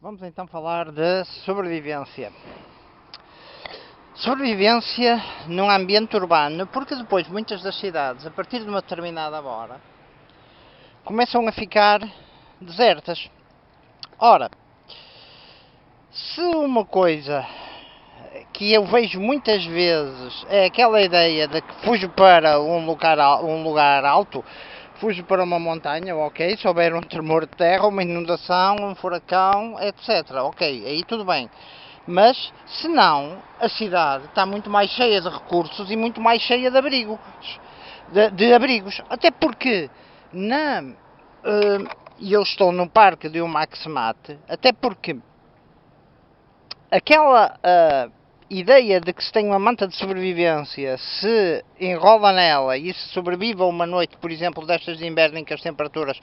Vamos então falar de sobrevivência. Sobrevivência num ambiente urbano, porque depois muitas das cidades, a partir de uma determinada hora, começam a ficar desertas. Ora, se uma coisa que eu vejo muitas vezes é aquela ideia de que fujo para um lugar alto, fujo para uma montanha, ok, se houver um tremor de terra, uma inundação, um furacão, etc, ok, aí tudo bem. Mas, se não, a cidade está muito mais cheia de recursos e muito mais cheia de abrigos. De abrigos. Até porque, eu estou no parque de um Maximate, até porque aquela ideia de que se tem uma manta de sobrevivência, se enrola nela e se sobrevive a uma noite, por exemplo, destas de inverno em que as temperaturas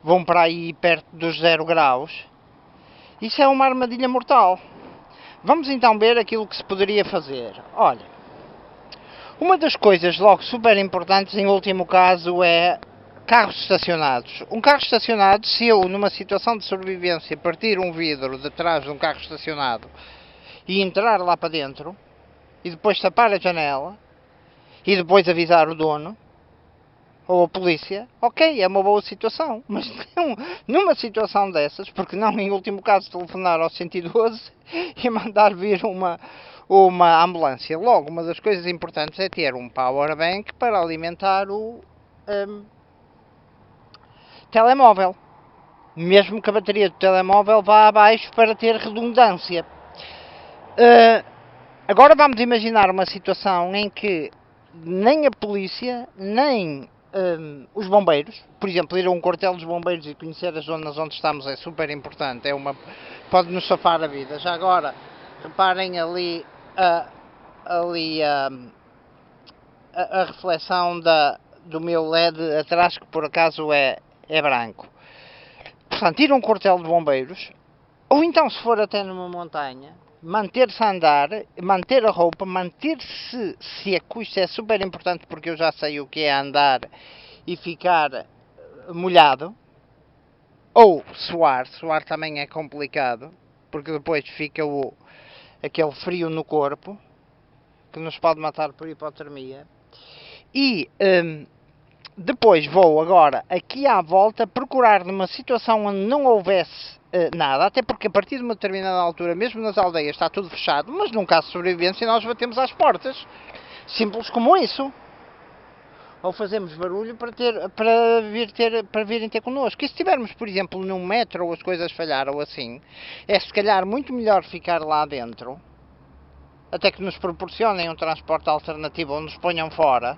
vão para aí perto dos 0 graus, isso é uma armadilha mortal. Vamos então ver aquilo que se poderia fazer. Olha, uma das coisas logo super importantes em último caso é carros estacionados. Um carro estacionado, se eu numa situação de sobrevivência partir um vidro de trás de um carro estacionado e entrar lá para dentro e depois tapar a janela e depois avisar o dono ou a polícia, ok, é uma boa situação, mas não, numa situação dessas, porque não em último caso telefonar ao 112 e mandar vir uma ambulância. Logo, uma das coisas importantes é ter um power bank para alimentar o telemóvel, mesmo que a bateria do telemóvel vá abaixo para ter redundância. Agora vamos imaginar uma situação em que nem a polícia, nem os bombeiros, por exemplo, ir a um quartel dos bombeiros e conhecer as zonas onde estamos é super importante, pode-nos safar a vida. Já agora, reparem ali a reflexão do meu LED atrás, que por acaso é branco. Portanto, ir a um quartel de bombeiros, ou então, se for até numa montanha, manter-se a andar, manter a roupa, manter-se, se a custa é super importante, porque eu já sei o que é andar e ficar molhado, ou suar também é complicado, porque depois fica aquele frio no corpo, que nos pode matar por hipotermia, e depois vou agora aqui à volta procurar numa situação onde não houvesse nada, até porque a partir de uma determinada altura, mesmo nas aldeias, está tudo fechado, mas num caso de sobrevivência nós batemos às portas. Simples como isso. Ou fazemos barulho para virem ter connosco. E se estivermos, por exemplo, num metro ou as coisas falharam assim, é se calhar muito melhor ficar lá dentro, até que nos proporcionem um transporte alternativo ou nos ponham fora,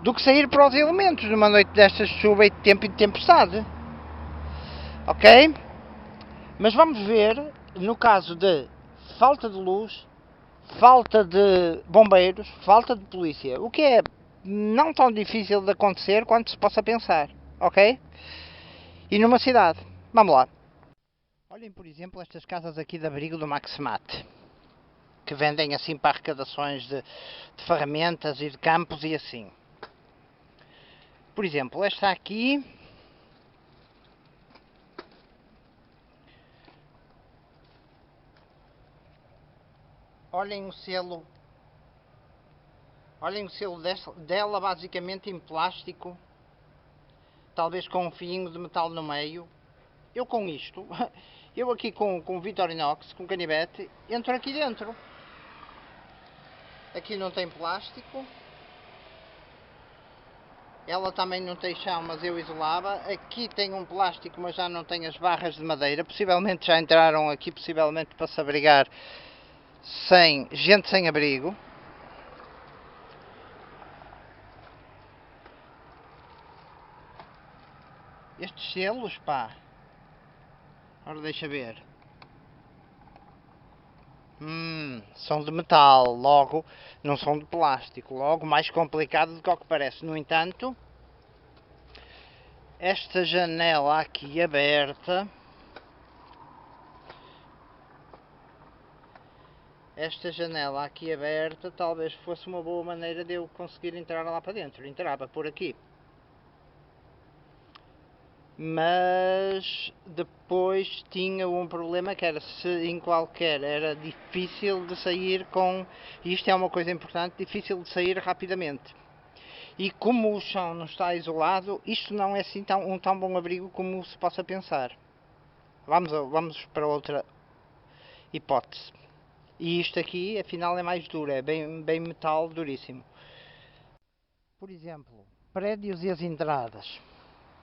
do que sair para os elementos numa noite destas de chuva e de tempo e de tempestade. Ok? Mas vamos ver, no caso de falta de luz, falta de bombeiros, falta de polícia, o que é não tão difícil de acontecer quanto se possa pensar. Ok? E numa cidade. Vamos lá. Olhem, por exemplo, estas casas aqui de abrigo do Maximate, que vendem assim para arrecadações de ferramentas e de campos e assim. Por exemplo, esta aqui olhem o selo. Olhem o selo dela basicamente em plástico, talvez com um fiinho de metal no meio. Eu com isto, eu aqui com Victorinox, com canivete, entro aqui dentro. Aqui não tem plástico. Ela também não tem chão, mas eu isolava. Aqui tem um plástico, mas já não tem as barras de madeira. Possivelmente já entraram aqui, possivelmente para se abrigar gente sem abrigo. Estes selos, pá. Ora, deixa ver. São de metal, logo não são de plástico, logo mais complicado do que o que parece. No entanto, esta janela aqui aberta, talvez fosse uma boa maneira de eu conseguir entrar lá para dentro. Entrava por aqui. mas depois tinha um problema que era se em qualquer era difícil de sair com, e isto é uma coisa importante, difícil de sair rapidamente. E como o chão não está isolado, isto não é assim um tão bom abrigo como se possa pensar. Vamos para outra hipótese. E isto aqui, afinal, é mais duro, é bem metal duríssimo. Por exemplo, prédios e as entradas.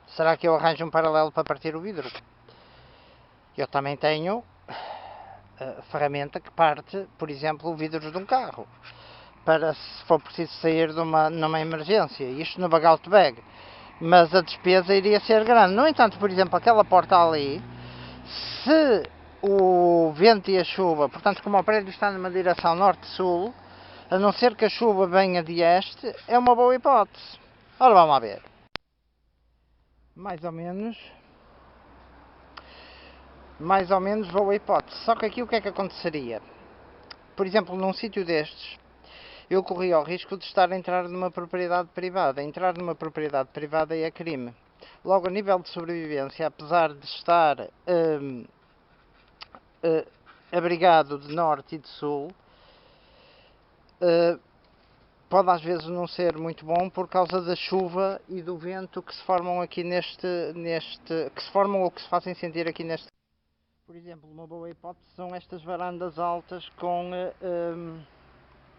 Será que eu arranjo um paralelo para partir o vidro? Eu também tenho a ferramenta que parte, por exemplo, o vidro de um carro, para se for preciso sair numa emergência, isto no bag-out bag. Mas a despesa iria ser grande. No entanto, por exemplo, aquela porta ali, se o vento e a chuva, portanto, como o prédio está numa direção norte-sul, a não ser que a chuva venha de este, é uma boa hipótese. Ora, vamos lá ver. Mais ou menos boa hipótese. Só que aqui o que é que aconteceria? Por exemplo, num sítio destes, eu corria o risco de estar a entrar numa propriedade privada. Entrar numa propriedade privada é crime. Logo, a nível de sobrevivência, apesar de estar abrigado de norte e de sul, pode às vezes não ser muito bom por causa da chuva e do vento que se formam aqui que se formam ou que se fazem sentir aqui neste. Por exemplo, uma boa hipótese são estas varandas altas com,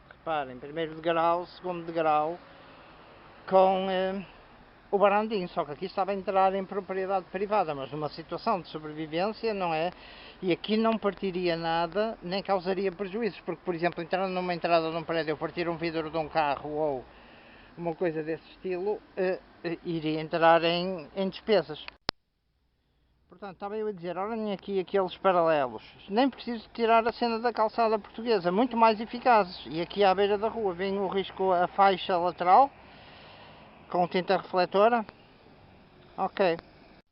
reparem, primeiro degrau, segundo degrau, com o barandinho, só que aqui estava a entrar em propriedade privada, mas numa situação de sobrevivência, não é? E aqui não partiria nada, nem causaria prejuízos, porque, por exemplo, entrando numa entrada de um prédio, partir um vidro de um carro ou uma coisa desse estilo, iria entrar em despesas. Portanto, estava eu a dizer, olhem aqui aqueles paralelos. Nem preciso tirar a cena da calçada portuguesa, muito mais eficazes. E aqui à beira da rua vem o risco a faixa lateral, com tinta refletora. Ok.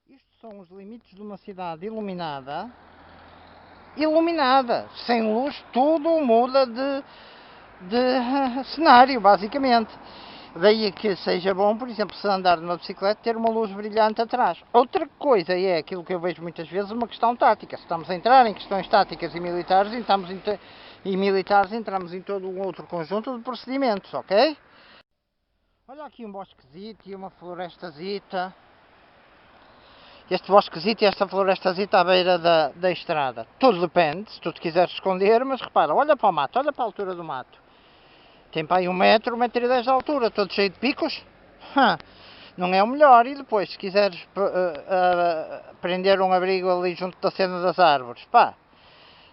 Isto são os limites de uma cidade iluminada. Iluminada, sem luz, tudo muda de cenário, basicamente. Daí que seja bom, por exemplo, se andar numa bicicleta, ter uma luz brilhante atrás. Outra coisa é aquilo que eu vejo muitas vezes, uma questão tática. Se estamos a entrar em questões táticas e militares, entramos em todo um outro conjunto de procedimentos, ok? Olha aqui um bosquezito e uma florestazita. Este bosquezito e esta florestazita à beira da estrada. Tudo depende, se tu te quiseres esconder, mas repara, olha para o mato, olha para a altura do mato. Tem para aí 1 metro e 10 de altura, todo cheio de picos. Não é o melhor. E depois, se quiseres prender um abrigo ali junto da cena das árvores, pá,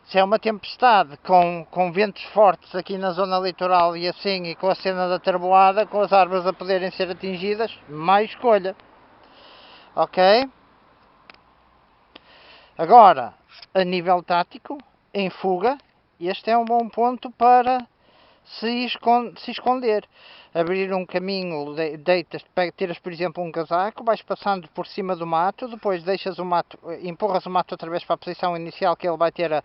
se é uma tempestade com ventos fortes aqui na zona litoral e assim, e com a cena da tabuada, com as árvores a poderem ser atingidas, mais escolha. Ok? Agora, a nível tático, em fuga, este é um bom ponto para se esconder. Abrir um caminho, tiras por exemplo um casaco, vais passando por cima do mato, depois deixas o mato, empurras o mato outra vez para a posição inicial, que ele vai ter a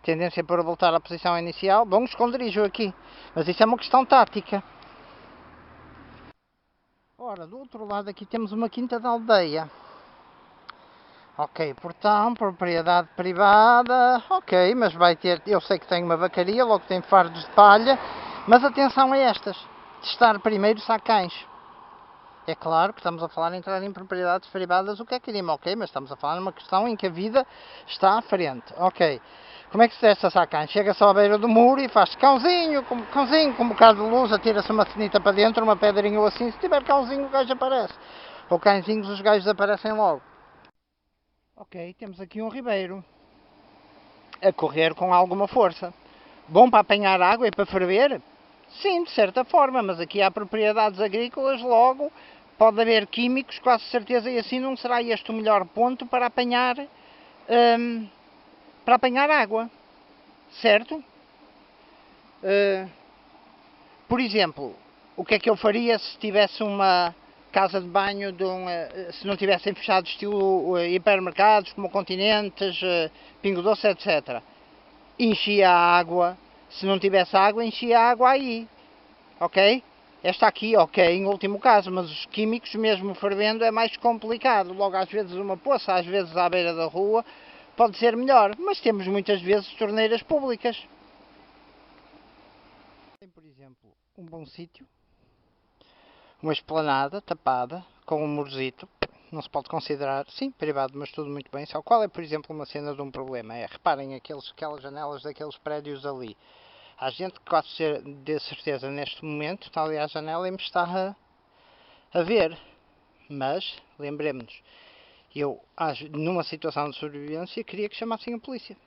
tendência para voltar à posição inicial. Bom esconderijo aqui, mas isso é uma questão tática. Ora, do outro lado aqui temos uma quinta da aldeia. Ok, portão, propriedade privada, ok, mas vai ter, eu sei que tem uma vacaria, logo tem fardos de palha, mas atenção a estas, testar primeiro sacães. É claro que estamos a falar em entrar em propriedades privadas, o que é crime, ok, mas estamos a falar numa questão em que a vida está à frente, ok. Como é que se testa sacães? Chega só à beira do muro e faz cãozinho, com um bocado de luz, atira-se uma cenita para dentro, uma pedrinha ou assim, se tiver cãozinho o gajo aparece. Ou cãezinhos os gajos aparecem logo. Ok, temos aqui um ribeiro a correr com alguma força. Bom para apanhar água e para ferver? Sim, de certa forma, mas aqui há propriedades agrícolas, logo pode haver químicos, quase certeza, e assim não será este o melhor ponto para apanhar água, certo? Por exemplo, o que é que eu faria se tivesse uma casa de banho se não tivessem fechado estilo hipermercados como Continentes, Pingo Doce, etc. Enchia a água, se não tivesse água, enchia a água aí, ok? Esta aqui, ok, em último caso, mas os químicos, mesmo fervendo, é mais complicado. Logo, às vezes uma poça, às vezes à beira da rua, pode ser melhor. Mas temos muitas vezes torneiras públicas. Tem, por exemplo, um bom sítio, uma esplanada tapada, com um murzito. Não se pode considerar, sim, privado, mas tudo muito bem. Só qual é, por exemplo, uma cena de um problema? Reparem aquelas janelas daqueles prédios ali. Há gente que quase de certeza neste momento está ali à janela e me está a ver. Mas, lembremos-nos, eu, numa situação de sobrevivência, queria que chamassem a polícia.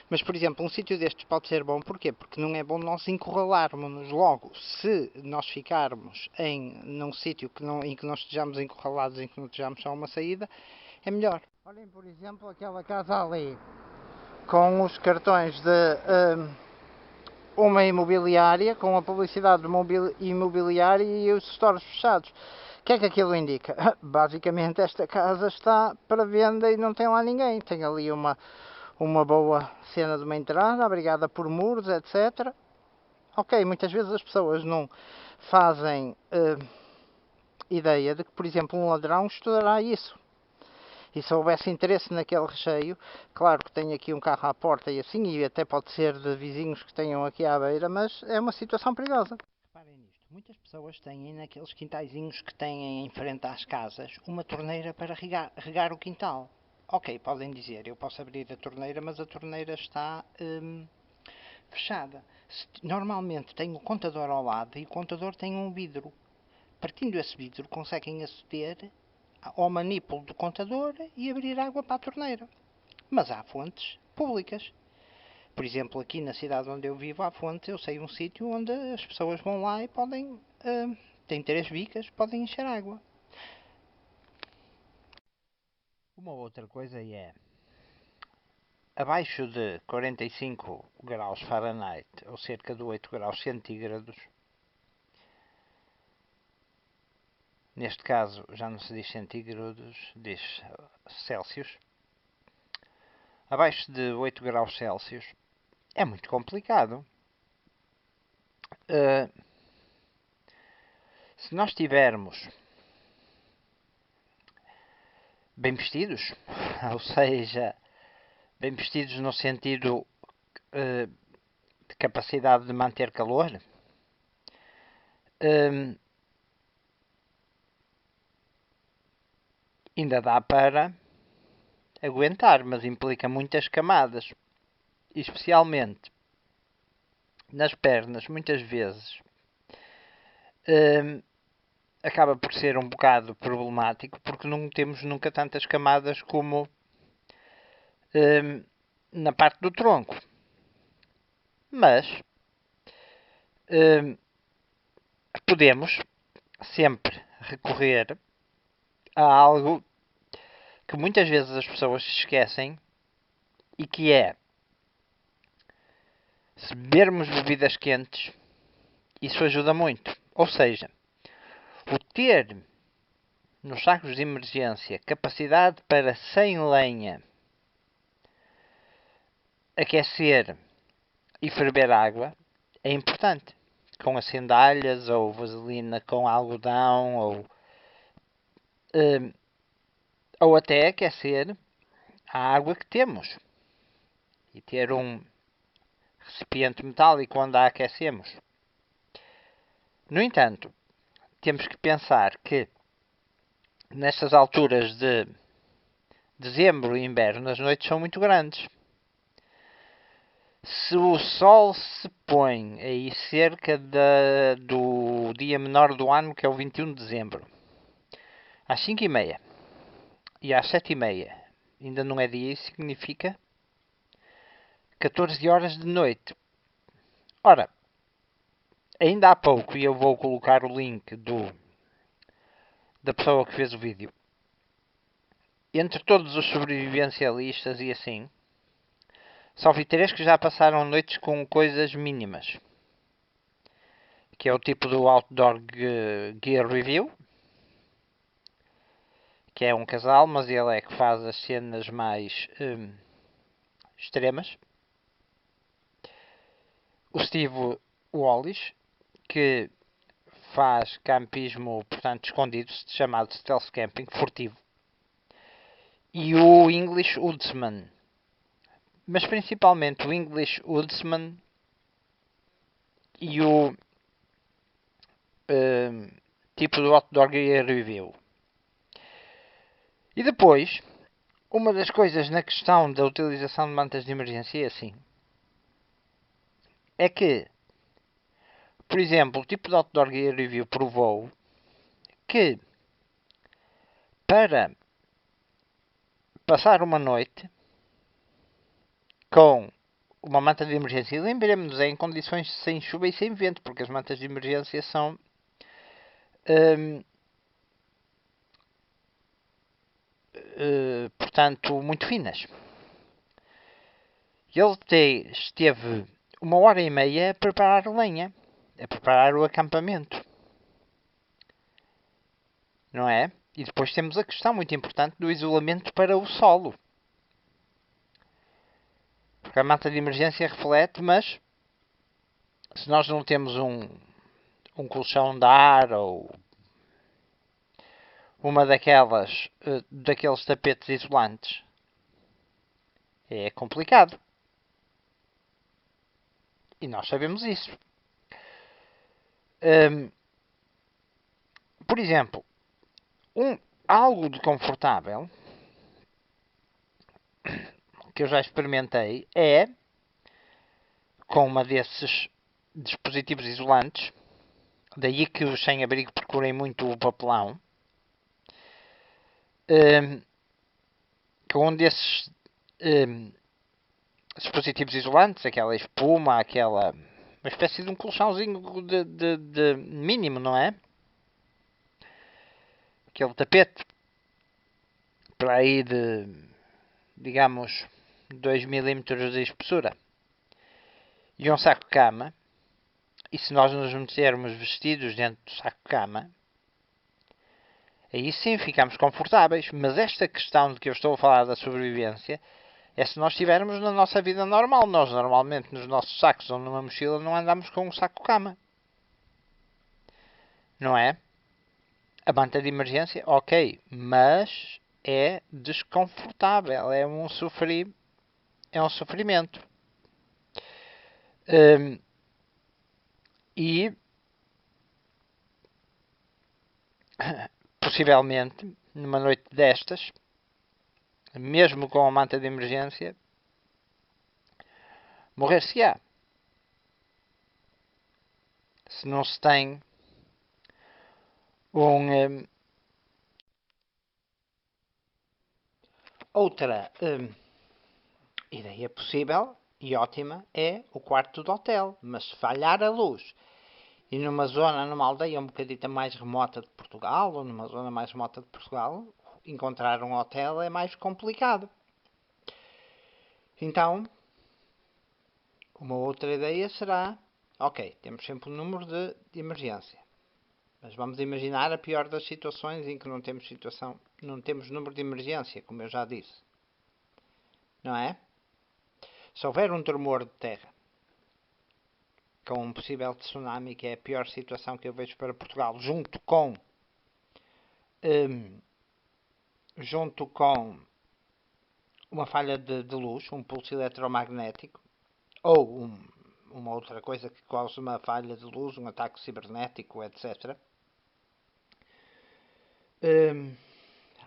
Mas, por exemplo, um sítio destes pode ser bom, porquê? Porque não é bom nós encurralarmos-nos logo. Se nós ficarmos num sítio em que nós estejamos encurralados, em que não estejamos só uma saída, é melhor. Olhem, por exemplo, aquela casa ali, com os cartões de uma imobiliária, com a publicidade de uma imobiliária e os stores fechados. O que é que aquilo indica? Basicamente esta casa está para venda e não tem lá ninguém. Tem ali uma boa cena de uma entrada, abrigada por muros, etc. Ok, muitas vezes as pessoas não fazem ideia de que, por exemplo, um ladrão estudará isso. E se houvesse interesse naquele recheio, claro que tem aqui um carro à porta e assim, e até pode ser de vizinhos que tenham aqui à beira, mas é uma situação perigosa. Reparem nisto, muitas pessoas têm naqueles quintaizinhos que têm em frente às casas uma torneira para regar o quintal. Ok, podem dizer, eu posso abrir a torneira, mas a torneira está fechada. Normalmente tem o contador ao lado e o contador tem um vidro. Partindo esse vidro, conseguem aceder ao manipulo do contador e abrir água para a torneira. Mas há fontes públicas. Por exemplo, aqui na cidade onde eu vivo, há fontes, eu sei um sítio onde as pessoas vão lá e podem, têm 3 bicas, podem encher água. Uma outra coisa é, abaixo de 45 graus Fahrenheit, ou cerca de 8 graus centígrados, neste caso já não se diz centígrados, diz Celsius, abaixo de 8 graus Celsius é muito complicado. Se nós tivermos bem vestidos, ou seja, bem vestidos no sentido de capacidade de manter calor, ainda dá para aguentar, mas implica muitas camadas, especialmente nas pernas, muitas vezes. Acaba por ser um bocado problemático porque não temos nunca tantas camadas como na parte do tronco. Mas podemos sempre recorrer a algo que muitas vezes as pessoas se esquecem e que é, se bebermos bebidas quentes, isso ajuda muito. Ou seja, o ter nos sacos de emergência capacidade para, sem lenha, aquecer e ferver água é importante. Com as sandálias ou vaselina com algodão ou até aquecer a água que temos e ter um recipiente metálico onde a aquecemos. No entanto, temos que pensar que nestas alturas de dezembro e inverno as noites são muito grandes. Se o sol se põe aí cerca do dia menor do ano, que é o 21 de dezembro, às 5h30 e às 7h30 ainda não é dia, isso significa 14 horas de noite. Ora, ainda há pouco, e eu vou colocar o link da pessoa que fez o vídeo, entre todos os sobrevivencialistas e assim, só vi 3 que já passaram noites com coisas mínimas. Que é o tipo do Outdoor Gear Review, que é um casal, mas ele é que faz as cenas mais extremas. O Steve Wallis, que faz campismo, portanto, escondido, chamado stealth camping, furtivo. E o English Woodsman. Mas principalmente o English Woodsman e o tipo do Outdoor Gear Review. E depois, uma das coisas na questão da utilização de mantas de emergência é assim. É que, por exemplo, o tipo de Outdoor Gear Review provou que para passar uma noite com uma manta de emergência, e lembremos-nos, é em condições sem chuva e sem vento, porque as mantas de emergência são portanto, muito finas. Ele esteve 1 hora e meia a preparar lenha, a preparar o acampamento, não é? E depois temos a questão muito importante do isolamento para o solo. Porque a manta de emergência reflete, mas se nós não temos um colchão de ar ou uma daqueles tapetes isolantes, é complicado. E nós sabemos isso. Por exemplo, algo de confortável que eu já experimentei é com uma desses dispositivos isolantes. Daí que os sem-abrigo procurem muito o papelão. Com um desses dispositivos isolantes, aquela espuma, uma espécie de um colchãozinho de mínimo, não é? Aquele tapete para aí de, digamos, 2 milímetros de espessura. E um saco de cama. E se nós nos metermos vestidos dentro do saco de cama, aí sim ficamos confortáveis. Mas esta questão de que eu estou a falar da sobrevivência é se nós estivermos na nossa vida normal. Nós normalmente nos nossos sacos ou numa mochila não andamos com um saco de cama. Não é? A manta de emergência, ok, mas é desconfortável, é um sofrimento. E possivelmente numa noite destas, mesmo com a manta de emergência, morrer-se-á. Se não se tem outra ideia possível e ótima é o quarto do hotel, mas se falhar a luz e numa aldeia um bocadinho mais remota de Portugal, ou numa zona mais remota de Portugal, encontrar um hotel é mais complicado. Então, uma outra ideia será, ok, temos sempre um número de emergência, mas vamos imaginar a pior das situações em que não temos número de emergência, como eu já disse. Não é? Se houver um tremor de terra, com um possível tsunami, que é a pior situação que eu vejo para Portugal, junto com uma falha de luz, um pulso eletromagnético, ou uma outra coisa que cause uma falha de luz, um ataque cibernético, etc.,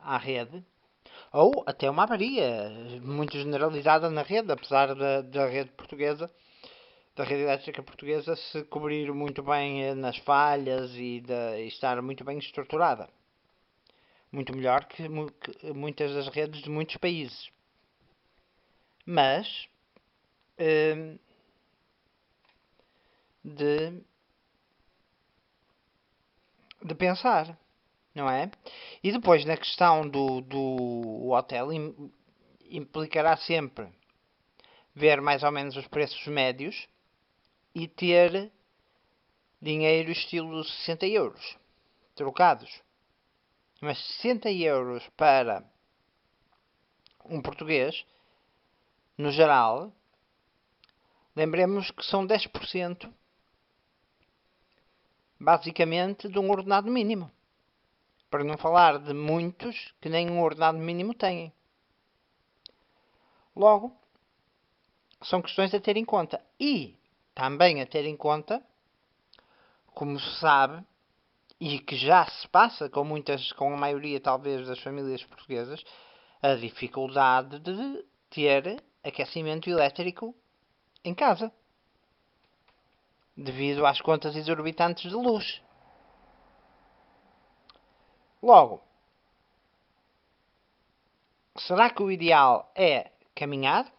à rede, ou até uma avaria muito generalizada na rede, apesar da rede portuguesa, da rede elétrica portuguesa, se cobrir muito bem nas falhas e estar muito bem estruturada. Muito melhor que muitas das redes de muitos países. Mas de pensar, não é? E depois na questão do hotel implicará sempre ver mais ou menos os preços médios e ter dinheiro estilo 60 euros trocados. Mas 60 euros para um português, no geral, lembremos que são 10% basicamente de um ordenado mínimo. Para não falar de muitos que nem um ordenado mínimo têm. Logo, são questões a ter em conta. E também a ter em conta, como se sabe, e que já se passa com a maioria talvez das famílias portuguesas, a dificuldade de ter aquecimento elétrico em casa, devido às contas exorbitantes de luz. Logo, será que o ideal é caminhar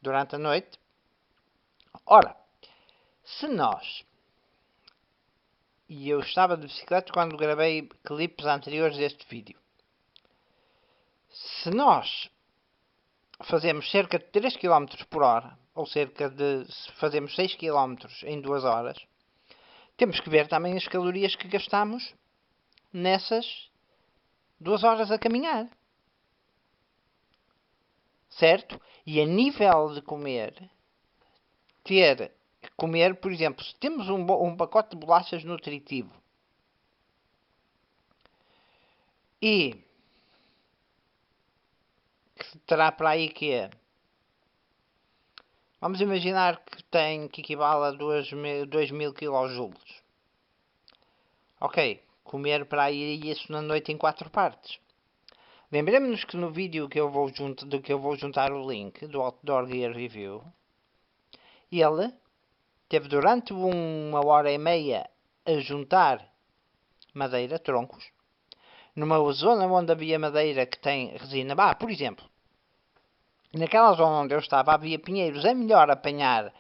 durante a noite? Ora, se nós, e eu estava de bicicleta quando gravei clipes anteriores deste vídeo, se nós fazemos cerca de 3 km por hora, ou cerca de, se fazemos 6 km em 2 horas, temos que ver também as calorias que gastamos nessas 2 horas a caminhar. Certo? E a nível de comer, por exemplo, se temos um pacote de bolachas nutritivo e que terá para aí que é, vamos imaginar que equivale a 2000 kJ. Ok, comer para aí isso na noite em 4 partes. Lembremos-nos que no vídeo que eu vou juntar o link do Outdoor Gear Review, ele teve durante 1h30 a juntar madeira, troncos, numa zona onde havia madeira que tem resina. Por exemplo, naquela zona onde eu estava havia pinheiros. É melhor apanhar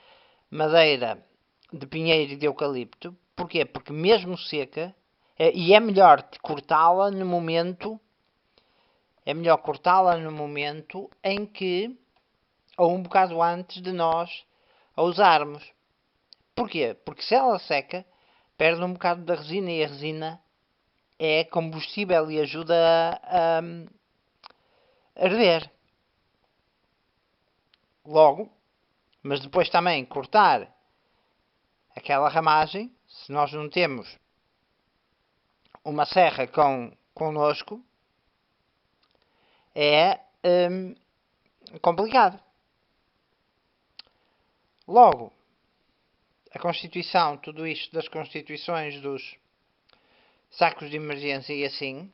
madeira de pinheiro e de eucalipto. Porquê? Porque mesmo seca, e é melhor cortá-la no momento, em que, ou um bocado antes de nós a usarmos. Porquê? Porque se ela seca, perde um bocado da resina e a resina é combustível e ajuda a arder. Logo, mas depois também cortar aquela ramagem, se nós não temos uma serra connosco, é complicado. Logo, a Constituição, tudo isto das constituições dos sacos de emergência e assim,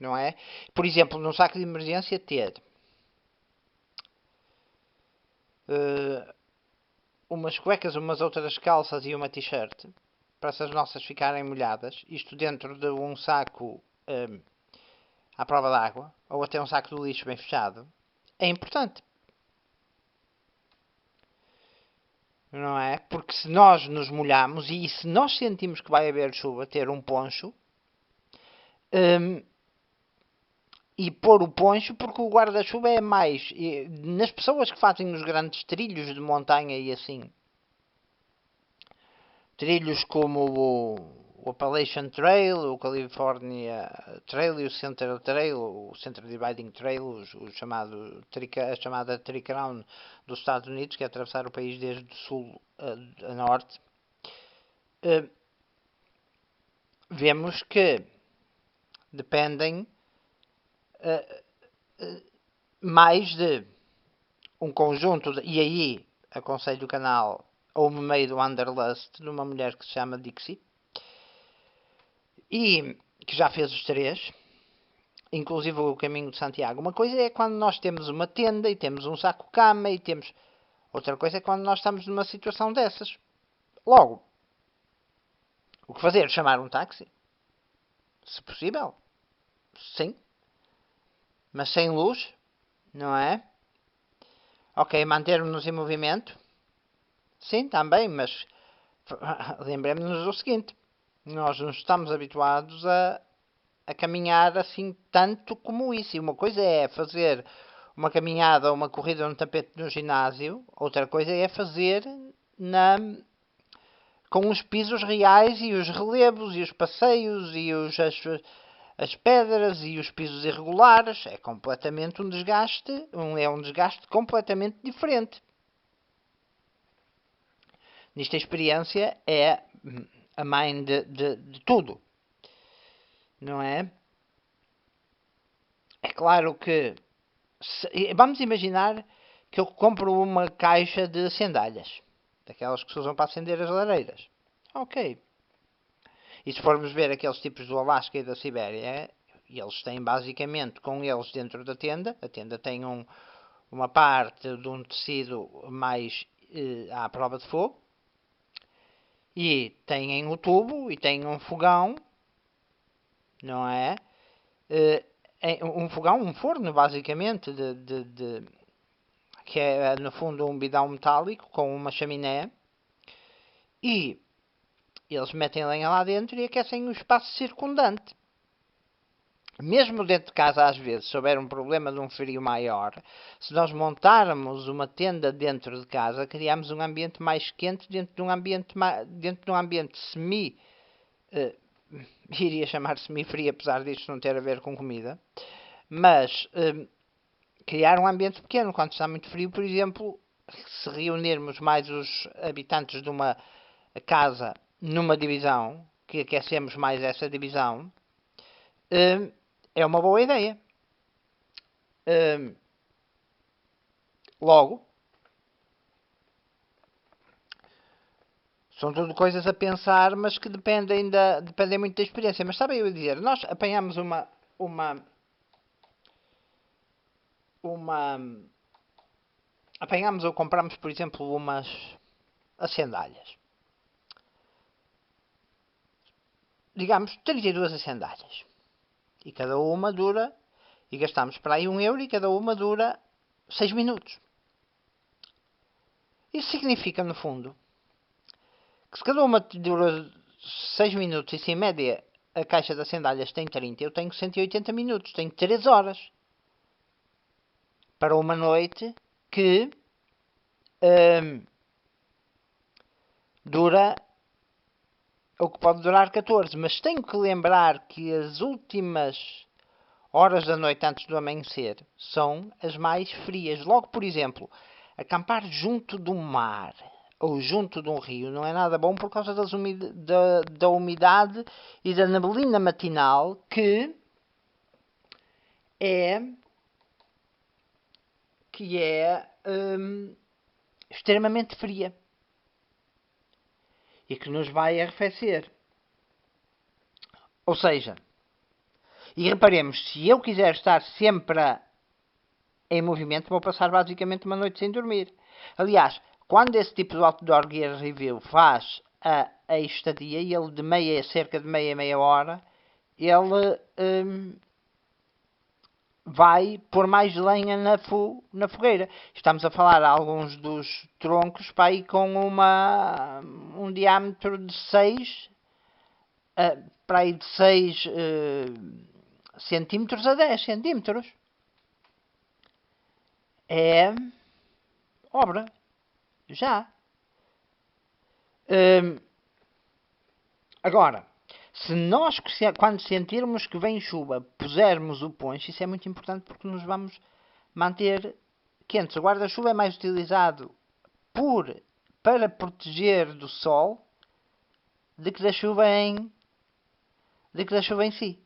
não é? Por exemplo, num saco de emergência ter umas cuecas, umas outras calças e uma t-shirt, para se as nossas ficarem molhadas, isto dentro de um saco à prova d'água, ou até um saco de lixo bem fechado, é importante. Não é? Porque se nós nos molhamos e se nós sentimos que vai haver chuva, ter um poncho e pôr o poncho, porque o guarda-chuva é mais nas pessoas que fazem os grandes trilhos de montanha e assim, trilhos como o Appalachian Trail, o California Trail e o Central Trail, o Central Dividing Trail, a chamada Trick Crown dos Estados Unidos, que é atravessar o país desde o sul a norte, vemos que dependem mais de um conjunto, e aí aconselho o canal ou me meio do Wanderlust de uma mulher que se chama Dixie e que já fez os 3, inclusive o Caminho de Santiago. Uma coisa é quando nós temos uma tenda e temos um saco-cama e temos... Outra coisa é quando nós estamos numa situação dessas. Logo, o que fazer? Chamar um táxi? Se possível. Sim. Mas sem luz, não é? Ok, manter-nos em movimento? Sim, também, mas lembremos-nos do seguinte. Nós não estamos habituados a caminhar assim tanto como isso. E uma coisa é fazer uma caminhada ou uma corrida no tapete no ginásio, outra coisa é fazer com os pisos reais e os relevos e os passeios e as pedras e os pisos irregulares. É completamente um desgaste completamente diferente. Nisto a experiência é a mãe de tudo, não é? É claro que, vamos imaginar que eu compro uma caixa de sandálias, daquelas que se usam para acender as lareiras. Ok. E se formos ver aqueles tipos do Alasca e da Sibéria, eles têm basicamente com eles dentro da tenda, a tenda tem uma parte de um tecido mais à prova de fogo, e têm o tubo, e têm um fogão, não é? Um fogão, um forno basicamente, que é no fundo um bidão metálico com uma chaminé, e eles metem lenha lá dentro e aquecem o espaço circundante. Mesmo dentro de casa, às vezes, se houver um problema de um frio maior, se nós montarmos uma tenda dentro de casa, criamos um ambiente mais quente dentro de um ambiente semi, iria chamar semi-frio, apesar disto não ter a ver com comida, mas criar um ambiente pequeno. Quando está muito frio, por exemplo, se reunirmos mais os habitantes de uma casa numa divisão, que aquecemos mais essa divisão, é uma boa ideia. Logo, são tudo coisas a pensar, mas que dependem muito da experiência. Mas estava eu a dizer, nós apanhamos apanhamos ou compramos, por exemplo, umas sandálias. Digamos, 32 sandálias. E cada uma dura, e gastamos para aí 1 euro, e cada uma dura 6 minutos. Isso significa, no fundo, que se cada uma dura 6 minutos, e se em média a caixa das sandálias tem 30, eu tenho 180 minutos, tenho 3 horas. Para uma noite que dura o que pode durar 14, mas tenho que lembrar que as últimas horas da noite antes do amanhecer são as mais frias. Logo, por exemplo, acampar junto do mar ou junto de um rio não é nada bom por causa da umidade e da neblina matinal que é extremamente fria e que nos vai arrefecer. Ou seja, e reparemos, se eu quiser estar sempre em movimento, vou passar basicamente uma noite sem dormir. Aliás, quando esse tipo de Outdoor Gear Review faz a estadia, e ele de cerca de meia hora, ele vai pôr mais lenha na fogueira. Estamos a falar alguns dos troncos para aí com um diâmetro de 6 para aí de 6 centímetros a 10 centímetros. É obra. Já. Agora, se nós, quando sentirmos que vem chuva, pusermos o poncho, isso é muito importante porque nos vamos manter quentes. O guarda-chuva é mais utilizado para proteger do sol do que da chuva em si.